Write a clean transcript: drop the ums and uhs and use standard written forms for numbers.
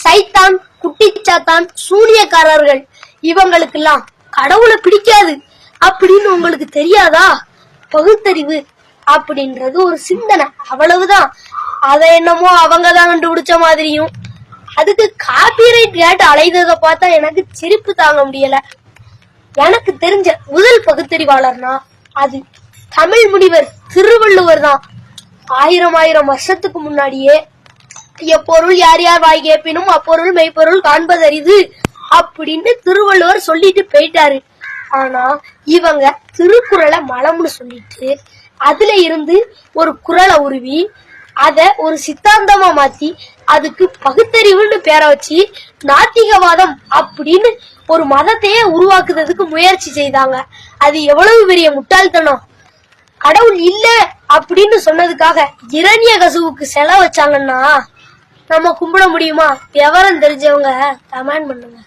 சைத்தான், குட்டிச்சாத்தான், சூனியக்காரர்கள் இவங்களுக்கெல்லாம் கடவுளை பிடிக்காது அப்படின்னு உங்களுக்கு தெரியாதா? பகுத்தறிவு அப்படின்றது ஒரு சிந்தனை, அவ்வளவுதான். அதை என்னமோ அவங்கதான் கண்டுபிடிச்ச மாதிரியும் அதுக்கு காப்பிரைட் கேட்டு அலைந்ததை பார்த்தா எனக்கு சிரிப்பு தாங்க முடியல. எனக்கு தெரிஞ்ச முதல் பகுத்தறிவாளர்னா அது தமிழ் முனிவர் திருவள்ளுவர் தான். 1000 வருஷத்துக்கு முன்னாடியே எப்பொருள் யார் யார் வாய் கேட்பினும் அப்பொருள் மெய்ப்பொருள் காண்பதறிது அப்படின்னு திருவள்ளுவர் சொல்லிட்டு போயிட்டாரு. ஆனா இவங்க திருக்குறளை மலம்னு சொல்லிட்டு அதுல இருந்து ஒரு குறளை உருவி அத ஒரு சித்தாந்தமா மாத்தி அதுக்கு பகுத்தறிவுன்னு பேரை வச்சு நாத்திகவாதம் அப்படின்னு ஒரு மதத்தையே உருவாக்குறதுக்கு முயற்சி செய்தாங்க. அது எவ்வளவு பெரிய முட்டாள்தனம்! கடவுள் இல்ல அப்படின்னு சொன்னதுக்காக இரண்யகசுவுக்கு செலவு வச்சாங்கன்னா நம்ம கும்பிட முடியுமா? விவரம் தெரிஞ்சவங்க கமெண்ட் பண்ணுங்க.